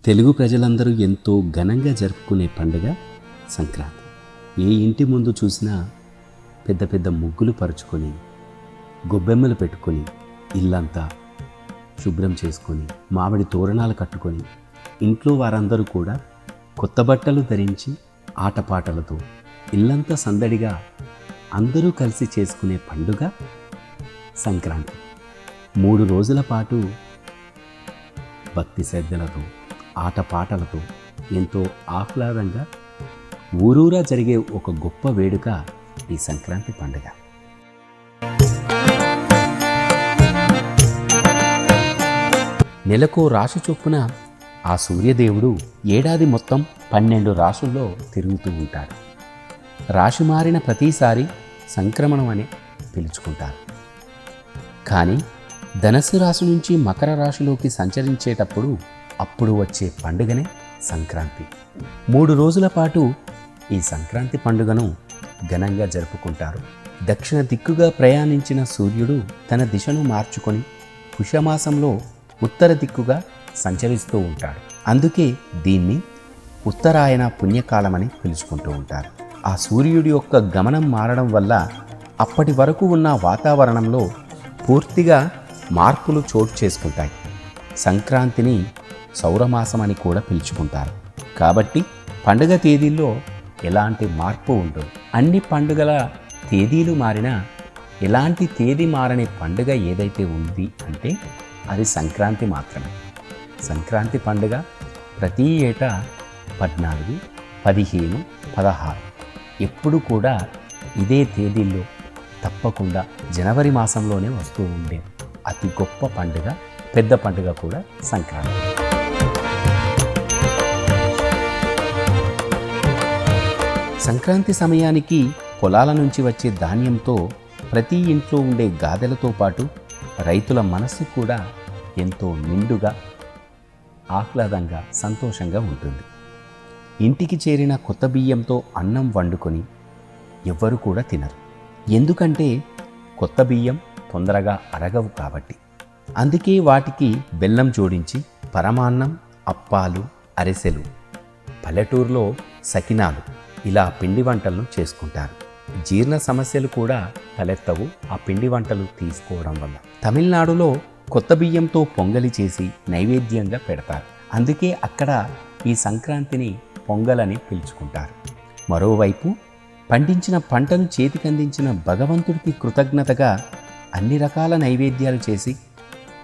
తెలుగు ప్రజలందరూ ఎంతో ఘనంగా జరుపుకునే పండుగ సంక్రాంతి. ఏ ఇంటి ముందు చూసినా పెద్ద పెద్ద ముగ్గులు పరుచుకొని, గొబ్బెమ్మలు పెట్టుకొని, ఇల్లంతా శుభ్రం చేసుకొని, మామిడి తోరణాలు కట్టుకొని, ఇంట్లో వారందరూ కూడా కొత్త బట్టలు ధరించి ఆటపాటలతో ఇల్లంతా సందడిగా అందరూ కలిసి చేసుకునే పండుగ సంక్రాంతి. 3 రోజుల పాటు భక్తి శ్రద్ధలతో ఆటపాటలతో ఎంతో ఆహ్లాదంగా ఊరూరా జరిగే ఒక గొప్ప వేడుక ఈ సంక్రాంతి పండుగ. నెలకో రాశి చొప్పున ఆ సూర్యదేవుడు ఏడాది మొత్తం 12 రాశుల్లో తిరుగుతూ ఉంటాడు. రాశి మారిన ప్రతిసారి సంక్రమణం అని పిలుచుకుంటారు. కానీ ధనస్సు రాశి నుంచి మకర రాశిలోకి సంచరించేటప్పుడు అప్పుడు వచ్చే పండుగనే సంక్రాంతి. 3 రోజుల పాటు ఈ సంక్రాంతి పండుగను ఘనంగా జరుపుకుంటారు. దక్షిణ దిక్కుగా ప్రయాణించిన సూర్యుడు తన దిశను మార్చుకొని పుష్యమాసంలో ఉత్తర దిక్కుగా సంచరిస్తూ ఉంటాడు. అందుకే దీన్ని ఉత్తరాయణ పుణ్యకాలమని పిలుచుకుంటూ ఉంటారు. ఆ సూర్యుడి యొక్క గమనం మారడం వల్ల అప్పటి వరకు ఉన్న వాతావరణంలో పూర్తిగా మార్పులు చోటు చేసుకుంటాయి. సంక్రాంతిని సౌరమాసం అని కూడా పిలుచుకుంటారు. కాబట్టి పండుగ తేదీల్లో ఎలాంటి మార్పు ఉండదు. అన్ని పండుగల తేదీలు మారినా ఎలాంటి తేదీ మారని పండుగ ఏదైతే ఉంది అంటే అది సంక్రాంతి మాత్రమే. సంక్రాంతి పండుగ ప్రతి ఏటా 14, 15, 16 ఎప్పుడు కూడా ఇదే తేదీల్లో తప్పకుండా జనవరి మాసంలోనే వస్తూ ఉండే అతి గొప్ప పండుగ, పెద్ద పండుగ కూడా సంక్రాంతి. సంక్రాంతి సమయానికి పొలాల నుంచి వచ్చే ధాన్యంతో ప్రతి ఇంట్లో ఉండే గాదెలతో పాటు రైతుల మనస్సు కూడా ఎంతో నిండుగా ఆహ్లాదంగా సంతోషంగా ఉంటుంది. ఇంటికి చేరిన కొత్త బియ్యంతో అన్నం వండుకొని ఎవ్వరు కూడా తినరు. ఎందుకంటే కొత్త బియ్యం తొందరగా అరగవు కాబట్టి. అందుకే వాటికి బెల్లం జోడించి పరమాన్నం, అప్పాలు, అరిసెలు, పల్లెటూరులో సకినాలు ఇలా పిండి వంటలను చేసుకుంటారు. జీర్ణ సమస్యలు కూడా తలెత్తవు ఆ పిండి వంటలు తీసుకోవడం వల్ల. తమిళనాడులో కొత్త బియ్యంతో పొంగలి చేసి నైవేద్యంగా పెడతారు. అందుకే అక్కడ ఈ సంక్రాంతిని పొంగలని పిలుచుకుంటారు. మరోవైపు పండించిన పంటను చేతికందించిన భగవంతుడికి కృతజ్ఞతగా అన్ని రకాల నైవేద్యాలు చేసి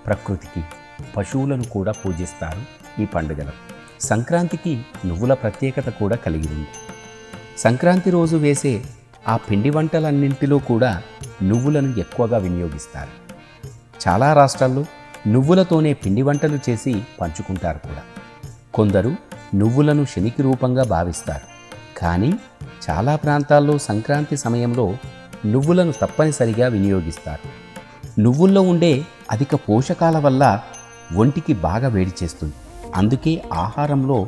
ప్రకృతికి, పశువులను కూడా పూజిస్తారు ఈ పండుగలో. సంక్రాంతికి నువ్వుల ప్రత్యేకత కూడా కలిగి ఉంది. సంక్రాంతి రోజు వేసే ఆ పిండి వంటలన్నింటిలో కూడా నువ్వులను ఎక్కువగా వినియోగిస్తారు. చాలా రాష్ట్రాల్లో నువ్వులతోనే పిండి వంటలు చేసి పంచుకుంటారు కూడా. కొందరు నువ్వులను శనికి రూపంగా భావిస్తారు. కానీ చాలా ప్రాంతాల్లో సంక్రాంతి సమయంలో నువ్వులను తప్పనిసరిగా వినియోగిస్తారు. నువ్వుల్లో ఉండే అధిక పోషకాల వల్ల ఒంటికి బాగా వేడి చేస్తుంది. అందుకే ఆహారంలో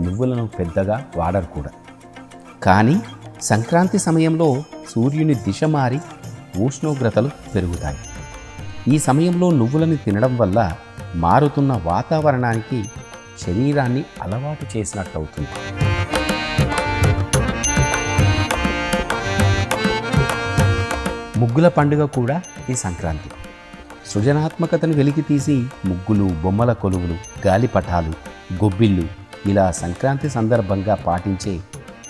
నువ్వులను పెద్దగా వాడరు కూడా. కానీ సంక్రాంతి సమయంలో సూర్యుని దిశ మారి ఉష్ణోగ్రతలు పెరుగుతాయి. ఈ సమయంలో నువ్వులను తినడం వల్ల మారుతున్న వాతావరణానికి శరీరాన్ని అలవాటు చేసినట్టవుతుంది. ముగ్గుల పండుగ కూడా ఈ సంక్రాంతి. సృజనాత్మకతను వెలికితీసి ముగ్గులు, బొమ్మల కొలువులు, గాలిపటాలు, గొబ్బిళ్ళు ఇలా సంక్రాంతి సందర్భంగా పాటించే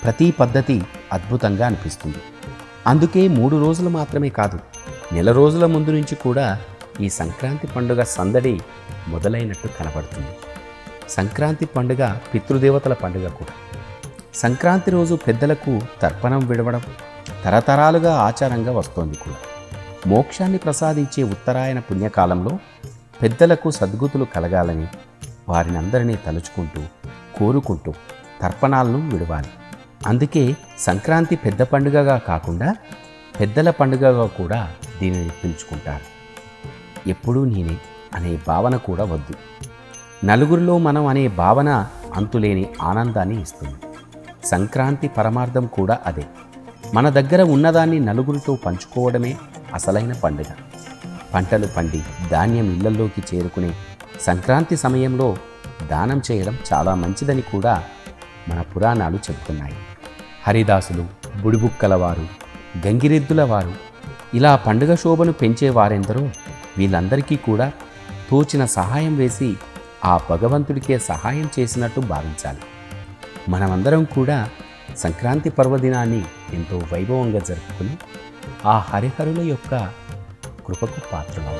ప్రతి పద్ధతి అద్భుతంగా అనిపిస్తుంది. అందుకే 3 రోజులు మాత్రమే కాదు, నెల రోజుల ముందు నుంచి కూడా ఈ సంక్రాంతి పండుగ సందడి మొదలైనట్టు కనబడుతుంది. సంక్రాంతి పండుగ పితృదేవతల పండుగ కూడా. సంక్రాంతి రోజు పెద్దలకు తర్పణం విడవడం తరతరాలుగా ఆచారంగా వస్తోంది కూడా. మోక్షాన్ని ప్రసాదించే ఉత్తరాయణ పుణ్యకాలంలో పెద్దలకు సద్గతులు కలగాలని వారినందరినీ తలుచుకుంటూ, కోరుకుంటూ తర్పణాలను విడవాలి. అందుకే సంక్రాంతి పెద్ద పండుగగా కాకుండా పెద్దల పండుగగా కూడా దీనిని పిలుచుకుంటారు. ఎప్పుడూ నేనే అనే భావన కూడా వద్దు. నలుగురిలో మనం అనే భావన అంతులేని ఆనందాన్ని ఇస్తుంది. సంక్రాంతి పరమార్థం కూడా అదే. మన దగ్గర ఉన్నదాన్ని నలుగురితో పంచుకోవడమే అసలైన పండుగ. పంటలు పండి ధాన్యం ఇళ్లలోకి చేరుకునే సంక్రాంతి సమయంలో దానం చేయడం చాలా మంచిదని కూడా మన పురాణాలు చెబుతున్నాయి. హరిదాసులు, బుడిబుక్కల వారు, గంగిరెద్దుల వారు ఇలా పండుగ శోభను పెంచేవారెందరో వీళ్ళందరికీ కూడా తోచిన సహాయం వేసి ఆ భగవంతుడికే సహాయం చేసినట్టు భావించాలి. మనమందరం కూడా సంక్రాంతి పర్వదినాన్ని ఎంతో వైభవంగా జరుపుకుని ఆ హరిహరుల యొక్క కృపకు పాత్రలవ్వాలి.